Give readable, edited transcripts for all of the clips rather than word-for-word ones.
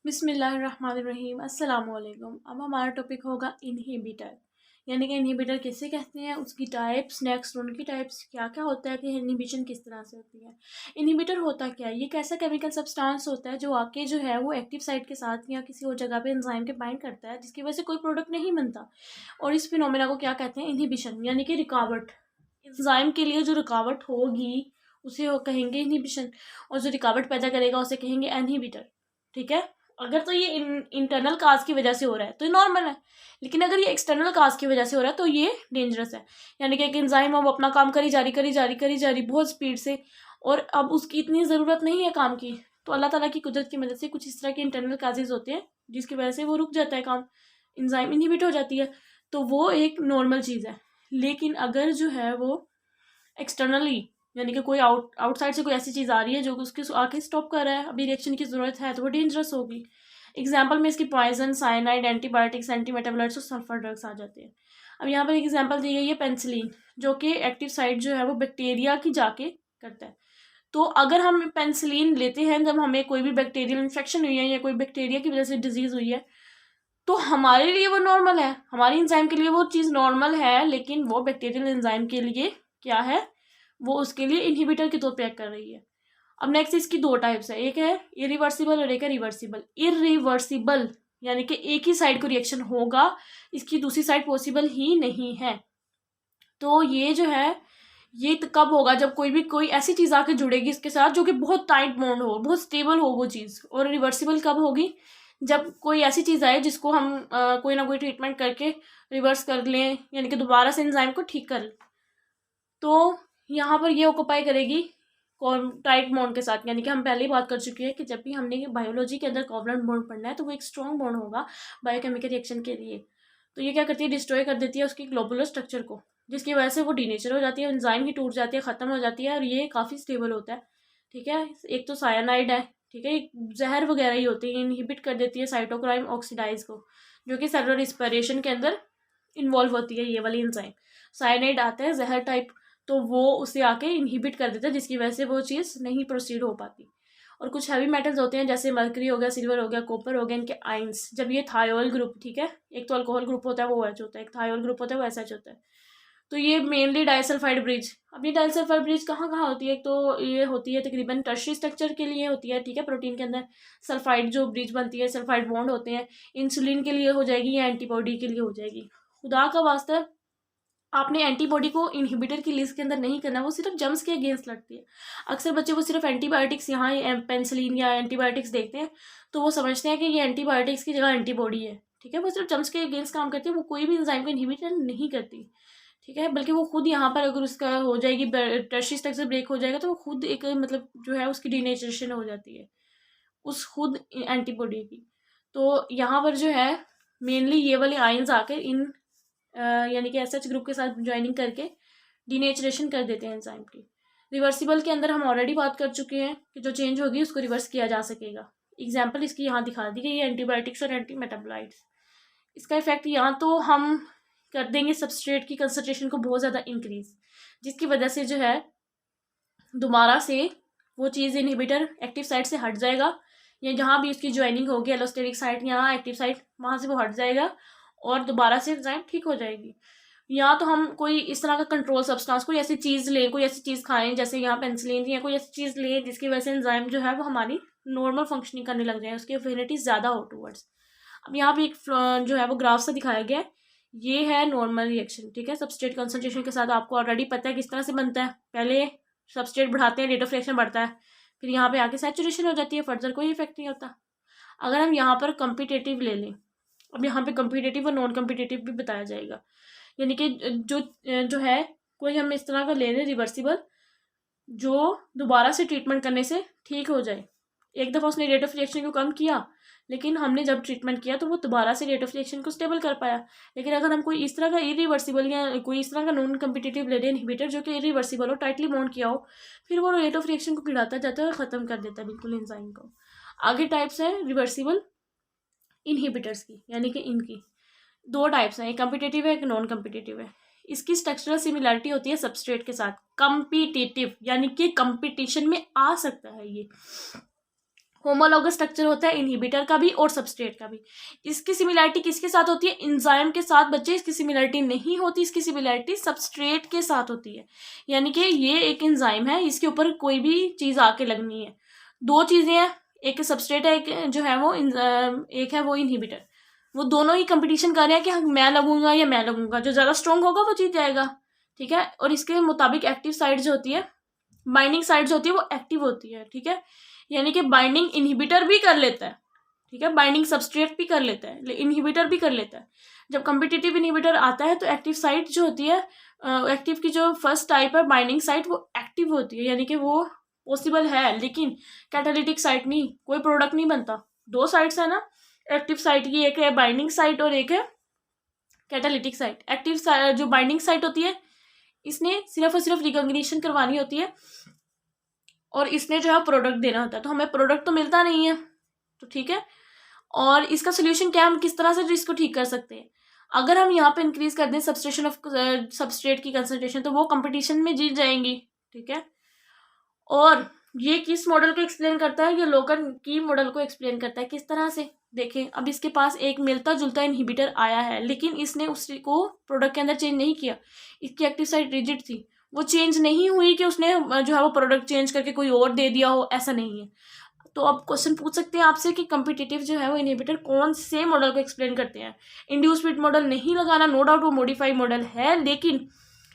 बिस्मिल्लाहिर्रहमानिर्रहीम अस्सलामुअलैकुम। अब हमारा टॉपिक होगा इनहिबिटर, यानी कि इनहिबिटर किसे कहते हैं, उसकी टाइप्स, नेक्स्ट उनकी टाइप्स क्या क्या होता है कि इनहिबिशन किस तरह से होती है। इनहिबिटर होता क्या है, ये एक ऐसा केमिकल सब्सटेंस होता है जो आके जो है वो एक्टिव साइट के साथ या किसी और जगह पे एंजाइम के बाइंड करता है, जिसकी वजह से कोई प्रोडक्ट नहीं बनता। और इस फिनोमेना को क्या कहते हैं, इनहिबिशन, यानी कि रुकावट। एंजाइम के लिए जो रुकावट होगी उसे कहेंगे इनहिबिशन, और जो रुकावट पैदा करेगा उसे कहेंगे इनहिबिटर। ठीक है। अगर तो ये इंटरनल काज की वजह से हो रहा है तो ये नॉर्मल है, लेकिन अगर ये एक्सटर्नल काज की वजह से हो रहा है तो ये डेंजरस है। यानी कि एक एंजाइम अब अपना काम करी जा रही बहुत स्पीड से, और अब उसकी इतनी ज़रूरत नहीं है काम की, तो अल्लाह ताला की कुदरत की मदद से कुछ इस तरह के इंटरनल काजेज होते हैं जिसकी वजह से वो रुक जाता है काम, एंजाइम इनहिबिट हो जाती है। तो वो एक नॉर्मल चीज़ है। लेकिन अगर जो है वो एक्सटर्नली, यानी कि कोई आउटसाइड से कोई ऐसी चीज़ आ रही है जो कि उसके आके स्टॉप कर रहा है, अभी रिएक्शन की ज़रूरत है, तो वो डेंजरस होगी। एग्जाम्पल में इसकी पॉइजन, साइनाइड, एंटीबायोटिक्स, एंटीमेटाबोलाइट्स और सल्फर ड्रग्स आ जाते हैं। अब यहाँ पर एक एग्जाम्पल दी गई है पेंसिलिन, जो कि एक्टिव साइट जो है वो बैक्टीरिया की जाके करता है। तो अगर हम पेंसिलिन लेते हैं जब हमें कोई भी बैक्टीरियल इन्फेक्शन हुई है या कोई बैक्टीरिया की वजह से डिजीज़ हुई है, तो हमारे लिए वो नॉर्मल है, हमारी एंजाइम के लिए वो चीज़ नॉर्मल है, लेकिन वो बैक्टीरियल एंजाइम के लिए क्या है, वो उसके लिए इनहिबिटर के तौर पे एक्ट कर रही है। अब नेक्स्ट इसकी दो टाइप्स है, एक है इरिवर्सिबल और एक है रिवर्सिबल। इरिवर्सिबल यानी कि एक ही साइड को रिएक्शन होगा, इसकी दूसरी साइड पॉसिबल ही नहीं है। तो ये जो है ये तो कब होगा, जब कोई ऐसी चीज़ आके जुड़ेगी इसके साथ जो कि बहुत टाइट बॉन्ड हो, बहुत स्टेबल हो वो चीज़। और रिवर्सिबल कब होगी, जब कोई ऐसी चीज़ आए जिसको हम कोई ना कोई ट्रीटमेंट करके रिवर्स कर लें, यानी कि दोबारा से एंजाइम को ठीक कर लें। तो यहाँ पर ये ऑक्यूपाई करेगी टाइट बॉन्ड के साथ। यानी कि हम पहले ही बात कर चुके हैं कि जब भी हमने बायोलॉजी के अंदर कोवलेंट बॉन्ड पढ़ना है तो वो एक स्ट्रॉन्ग बॉन्ड होगा बायोकेमिकल रिएक्शन के लिए। तो ये क्या करती है, डिस्ट्रॉय कर देती है उसकी ग्लोबुलर स्ट्रक्चर को, जिसकी वजह से वो डीनेचर हो जाती है, एंजाइम ही टूट जाती है, ख़त्म हो जाती है, और ये काफ़ी स्टेबल होता है। ठीक है। एक तो साइनाइड है, ठीक है, एक जहर वगैरह ही होती है, इनहिबिट कर देती है साइटोक्राइम ऑक्सीडाइज को, जो कि सेलुलर रिस्पिरेशन के अंदर इन्वॉल्व होती है ये वाली एंजाइम। साइनाइड आता है जहर टाइप, तो वो उसे आके इनहिबिट कर देता है, जिसकी वजह से वो चीज़ नहीं प्रोसीड हो पाती। और कुछ हैवी मेटल्स होते हैं जैसे मर्करी हो गया, सिल्वर हो गया, कॉपर हो गया, इनके आइंस, जब ये थायोल ग्रुप, ठीक है, एक तो अल्कोहल ग्रुप होता है वो OH होता है, एक थायोल ग्रुप होता है वो SH होता है। तो ये मेनली डाइसल्फाइड ब्रिज। अब ये डाइसल्फाइड ब्रिज कहाँ कहाँ होती है, एक तो ये होती है तकरीबन टर्शियरी स्ट्रक्चर के लिए होती है, ठीक है, प्रोटीन के अंदर सल्फाइड जो ब्रिज बनती है, सल्फाइड बॉन्ड होते हैं, इंसुलिन के लिए हो जाएगी या एंटीबॉडी के लिए हो जाएगी। खुदा का वास्ता आपने एंटीबॉडी को इनहिबिटर की लिस्ट के अंदर नहीं करना, वो सिर्फ जम्स के अगेंस्ट लड़ती है। अक्सर बच्चे वो सिर्फ एंटीबायोटिक्स, यहाँ पेंसिलिन या एंटीबायोटिक्स देखते हैं तो वो समझते हैं कि ये एंटीबायोटिक्स की जगह एंटीबॉडी है। ठीक है, वो सिर्फ जम्स के अगेंस्ट काम करती है, वो कोई भी एंजाइम को इनहिबिटर नहीं करती। ठीक है, बल्कि वो खुद यहाँ पर अगर उसका हो जाएगी, टर्शियरी स्ट्रक्चर ब्रेक हो जाएगा तो वो खुद एक मतलब जो है उसकी डीनेचरेशन हो जाती है उस खुद एंटीबॉडी की। तो यहाँ पर जो है मेनली ये वाले आयंस आकर इन यानी कि SH ग्रुप के साथ ज्वाइनिंग करके डीनेचरेशन कर देते हैं एंजाइम की। रिवर्सिबल के अंदर हम ऑलरेडी बात कर चुके हैं कि जो चेंज होगी उसको रिवर्स किया जा सकेगा। एग्जाम्पल इसकी यहाँ दिखा दी गई है, एंटीबायोटिक्स और एंटी मेटाबोलाइट्स। इसका इफेक्ट यहाँ तो हम कर देंगे सबस्ट्रेट की कंसनट्रेशन को बहुत ज़्यादा इंक्रीज, जिसकी वजह से जो है दोबारा से वो चीज़ इनहिबिटर एक्टिव साइट से हट जाएगा, या जहाँ भी उसकी ज्वाइनिंग होगी एलोस्टेरिक साइट यहाँ एक्टिव साइट, वहाँ से वो हट जाएगा और दोबारा से एंजाइम ठीक हो जाएगी। या तो हम कोई इस तरह का कंट्रोल सब्सटेंस, कोई ऐसी चीज़ लें, कोई ऐसी चीज़ खाएं जैसे यहाँ पेंसिलिन या कोई ऐसी चीज़ लें जिसकी वजह से एंजाइम जो है वो हमारी नॉर्मल फंक्शनिंग करने लग जाए, उसकी एफिनिटी ज़्यादा हो टूवर्ड्स। अब यहाँ पे एक जो है वो ग्राफ से दिखाया गया है, ये है नॉर्मल रिएक्शन। ठीक है, सबस्ट्रेट कंसनट्रेशन के साथ आपको ऑलरेडी पता है किस तरह से बनता है। पहले सबस्ट्रेट बढ़ाते हैं, रेट ऑफ रिएक्शन बढ़ता है, फिर यहाँ पे आके सैचुरेशन हो जाती है, फर्दर कोई इफेक्ट नहीं होता। अगर हम यहाँ पर कम्पिटेटिव ले लें, अब यहाँ पे कम्पिटेटिव और नॉन कम्पिटेटिव भी बताया जाएगा, यानी कि जो जो है कोई हम इस तरह का ले लें रिवर्सिबल, जो दोबारा से ट्रीटमेंट करने से ठीक हो जाए। एक दफ़ा उसने रेट ऑफ रिएक्शन को कम किया, लेकिन हमने जब ट्रीटमेंट किया तो वो दोबारा से रेट ऑफ रिएक्शन को स्टेबल कर पाया। लेकिन अगर हम कोई इस तरह का इरिवर्सिबल या कोई इस तरह का नॉन कम्पिटिटिव ले लें इनहिबिटर जो कि इरिवर्सिबल हो, टाइटली बॉन्ड किया हो, फिर वो रेट ऑफ रिएक्शन को गिराता जाता है और ख़त्म कर देता है बिल्कुल एंजाइम को। आगे टाइप्स है रिवर्सिबल इनहिबिटर्स की, यानी कि इनकी दो टाइप्स हैं, एक कम्पिटिटिव है, एक नॉन कम्पिटिटिव है। इसकी स्ट्रक्चरल सिमिलरिटी होती है सबस्ट्रेट के साथ। कम्पिटिटिव यानी कि कंपटीशन में आ सकता है ये, होमोलॉगस स्ट्रक्चर होता है इनहिबिटर का भी और सबस्ट्रेट का भी। इसकी सिमिलैरिटी किसके साथ होती है? एंजाइम के साथ बच्चे। इसकी सिमिलैरिटी नहीं होती, इसकी सिमिलैरिटी सबस्ट्रेट के साथ होती है। यानी कि ये एक एंजाइम है, इसके ऊपर कोई भी चीज़ आके लगनी है। दो चीज़ें हैं, एक सबस्ट्रेट है, एक जो है वो एक है वो इनहिबिटर। वो दोनों ही कंपटीशन कर रहे हैं कि हाँ मैं लगूंगा या मैं लगूंगा, जो ज़्यादा स्ट्रॉन्ग होगा वो जीत जाएगा। ठीक है, और इसके मुताबिक एक्टिव साइड जो होती है, बाइंडिंग साइड जो होती है वो एक्टिव होती है। ठीक है, यानी कि बाइंडिंग इनहिबिटर भी कर लेता है। ठीक है, बाइंडिंग सबस्ट्रेट भी कर लेता है, इनहिबिटर भी कर लेता है। जब कम्पिटिटिव इनहिबिटर आता है तो एक्टिव साइट जो होती है, एक्टिव की जो फर्स्ट टाइप है बाइंडिंग साइट, वो एक्टिव होती है, यानी कि वो पॉसिबल है। लेकिन कैटालिटिक साइट नहीं, कोई प्रोडक्ट नहीं बनता। दो साइट्स है ना एक्टिव साइट की, एक है बाइंडिंग साइट और एक है कैटालिटिक साइट। एक्टिव जो बाइंडिंग साइट होती है, इसने सिर्फ और सिर्फ रिकॉग्निशन करवानी होती है और इसने जो है प्रोडक्ट देना होता है। तो हमें प्रोडक्ट तो मिलता नहीं है, तो ठीक है। और इसका सोल्यूशन क्या, हम किस तरह से जो इसको ठीक कर सकते हैं? अगर हम यहाँ पे इंक्रीज कर दें सबस्ट्रेट की कंसंट्रेशन, तो वो कंपटीशन में जीत जाएंगी। ठीक है, और ये किस मॉडल को एक्सप्लेन करता है? ये लोकन की मॉडल को एक्सप्लेन करता है। किस तरह से? देखें, अब इसके पास एक मिलता जुलता इनहिबिटर आया है, लेकिन इसने उसको प्रोडक्ट के अंदर चेंज नहीं किया। इसकी एक्टिव साइट रिजिड थी, वो चेंज नहीं हुई कि उसने जो है वो प्रोडक्ट चेंज करके कोई और दे दिया हो, ऐसा नहीं है। तो अब क्वेश्चन पूछ सकते हैं आपसे कि कम्पिटिटिव जो है वो इनहिबिटर कौन से मॉडल को एक्सप्लेन करते हैं? इंड्यूस फिट मॉडल नहीं लगाना, नो डाउट वो मॉडिफाइड मॉडल है, लेकिन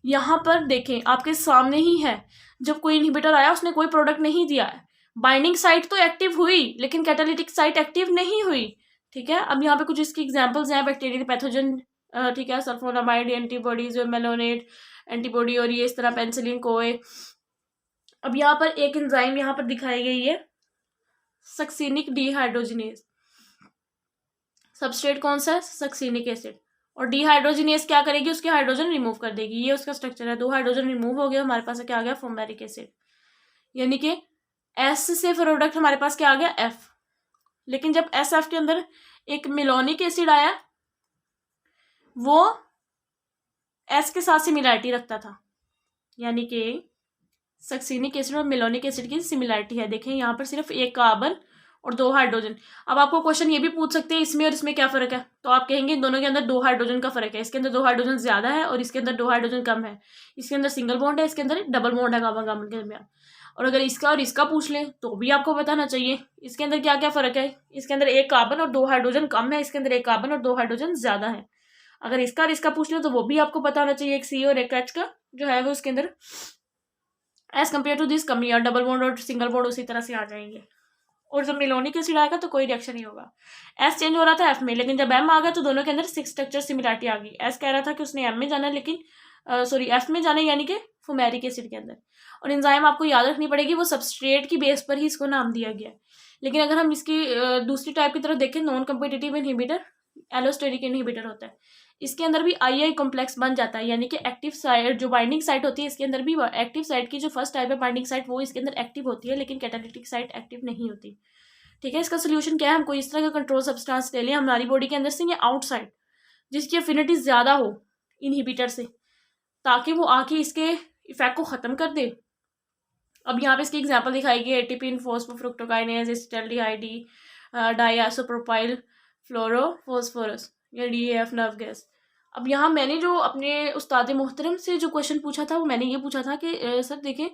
यहाँ पर देखें आपके सामने ही है, जब कोई इनहिबिटर आया उसने कोई प्रोडक्ट नहीं दिया है। बाइंडिंग साइट तो एक्टिव हुई, लेकिन कैटालिटिक साइट एक्टिव नहीं हुई। ठीक है, अब यहाँ पे कुछ इसकी एग्जांपल्स हैं। बैक्टीरियल पैथोजन, ठीक है, सल्फोनामाइड एंटीबॉडीज, मेलोनेट एंटीबॉडी, और ये इस तरह पेनिसिलिन कोए। अब यहाँ पर एक एंजाइम यहाँ पर दिखाई गई है, सक्सिनिक डिहाइड्रोजिनेज। सबस्ट्रेट कौन सा है? Succinic acid. और डिहाइड्रोजिनेज क्या करेगी? उसके हाइड्रोजन रिमूव कर देगी। ये उसका स्ट्रक्चर है। 2 हाइड्रोजन रिमूव हो गया, हमारे पास क्या आ गया? फॉर्मेरिक एसिड। यानी कि एस से प्रोडक्ट हमारे पास क्या आ गया? एफ। लेकिन जब एस एफ के अंदर एक मेलोनिक एसिड आया, वो एस के साथ सिमिलैरिटी रखता था। यानी कि सक्सिनिक एसिड और मेलोनिक एसिड की सिमिलैरिटी है। देखें यहाँ पर सिर्फ एक कार्बन और 2 हाइड्रोजन। अब आपको क्वेश्चन ये भी पूछ सकते हैं इसमें और इसमें क्या फ़र्क है, तो आप कहेंगे दोनों के अंदर 2 हाइड्रोजन का फ़र्क है। इसके अंदर 2 हाइड्रोजन ज़्यादा है और इसके अंदर 2 हाइड्रोजन कम है। इसके अंदर सिंगल बॉन्ड है, इसके अंदर डबल बॉन्ड है कार्बन कार्बन के दरमियान। और अगर इसका और इसका पूछ लें तो भी आपको बताना चाहिए इसके अंदर क्या क्या फ़र्क है। इसके अंदर एक कार्बन और 2 हाइड्रोजन कम है, इसके अंदर एक कार्बन और 2 हाइड्रोजन ज़्यादा है। अगर इसका और इसका पूछ लें तो वो भी आपको बताना चाहिए, एक सी और एक एच का जो है वो उसके अंदर एज कम्पेयर टू दिस कमी, और डबल बॉन्ड और सिंगल बॉन्ड उसी तरह से आ जाएंगे। और जब मेलोनिक एसिड आएगा तो कोई रिएक्शन नहीं होगा। एस चेंज हो रहा था एफ में, लेकिन जब एम आ गया तो दोनों के अंदर 6 स्ट्रक्चर सिमिलरिटी आ गई। एस कह रहा था कि उसने एम में जाना है, लेकिन सॉरी एफ में जाना है, यानी कि फुमेरिक एसिड के अंदर। और एंजाइम आपको याद रखनी पड़ेगी, वो सबस्ट्रेट की बेस पर ही इसको नाम दिया गया है। लेकिन अगर हम इसकी दूसरी टाइप की तरफ देखें, non competitive inhibitor allosteric inhibitor होता है। इसके अंदर भी आई कॉम्प्लेक्स बन जाता है, यानी कि एक्टिव साइट जो बाइंडिंग साइट होती है, इसके अंदर भी एक्टिव साइट की जो फर्स्ट टाइप है बाइंडिंग साइट, वो इसके अंदर एक्टिव होती है, लेकिन कैटालिटिक साइट एक्टिव नहीं होती। ठीक है, इसका सोल्यूशन क्या है? हम कोई इस तरह का कंट्रोल सब्सटेंस ले लें हमारी बॉडी के अंदर से या आउटसाइड, जिसकी एफिनिटी ज़्यादा हो इनहिबिटर से, ताकि वो आके इसके इफेक्ट को ख़त्म कर दे। अब यहाँ पे इसकी एग्जांपल दिखाई गई, एटीपीन फॉस्फोफ्रुक्टोकाइनेज, एसिटाल्डिहाइड, डाइसोप्रोपाइल फ्लोरोफॉस्फोरस या DAF नर्व गैस। अब यहाँ मैंने जो अपने उस्ताद मोहतरम से जो क्वेश्चन पूछा था, वो मैंने ये पूछा था कि सर देखें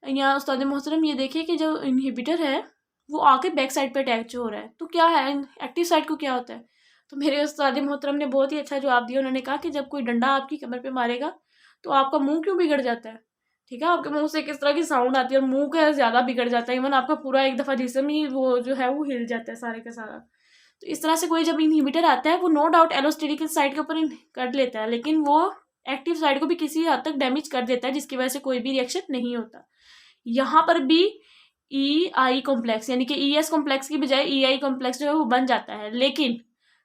यहाँ उस्ताद मोहतरम ये देखिए कि जो इनहिबिटर है वो आके बैक साइड पे अटैच हो रहा है, तो क्या है एक्टिव साइड को क्या होता है? तो मेरे उस्ताद मोहतरम ने बहुत ही अच्छा जवाब दिया। उन्होंने कहा कि जब कोई डंडा आपकी कमर पे मारेगा तो आपका मुंह क्यों बिगड़ जाता है? ठीक है, आपके मुंह से किस तरह की साउंड आती है और मुंह का ज़्यादा बिगड़ जाता है, इवन आपका पूरा एक दफ़ा जिस्म ही वो जो है वो हिल जाता है सारे का सारा। तो इस तरह से कोई जब इनहिबिटर आता है वो नो डाउट एलोस्टेरिक साइड के ऊपर कर लेता है, लेकिन वो एक्टिव साइड को भी किसी हद तक डैमेज कर देता है, जिसकी वजह से कोई भी रिएक्शन नहीं होता। यहाँ पर भी EI कॉम्प्लेक्स यानी कि ES कॉम्प्लेक्स की बजाय EI कॉम्प्लेक्स जो है वो बन जाता है, लेकिन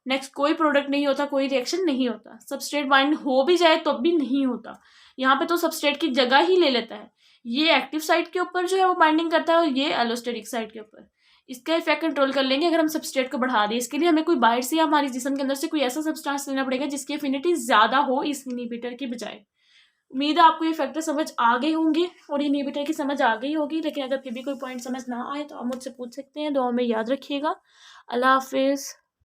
नेक्स्ट कोई प्रोडक्ट नहीं होता, कोई रिएक्शन नहीं होता। सबस्ट्रेट बाइंड हो भी जाए तो भी नहीं होता। यहाँ पे तो सबस्ट्रेट की जगह ही ले लेता है। ये एक्टिव साइट के ऊपर जो है वो बाइंडिंग करता है और ये एलोस्टेरिक साइट के ऊपर। इसका इफेक्ट कंट्रोल कर लेंगे अगर हम सबस्ट्रेट को बढ़ा दें। इसके लिए हमें कोई बाहर से या हमारी जिस्म के अंदर से कोई ऐसा सब्सटेंस लेना पड़ेगा जिसकी एफिनिटी ज़्यादा हो इस इनहिबिटर की बजाय। उम्मीद है आपको ये फैक्टर समझ आ गए होंगे और इनहिबिटर की समझ आ गई होगी, लेकिन अगर फिर भी कोई पॉइंट समझ ना आए तो आप मुझसे पूछ सकते हैं। दुआ में याद रखिएगा। अल्लाह हाफिज़।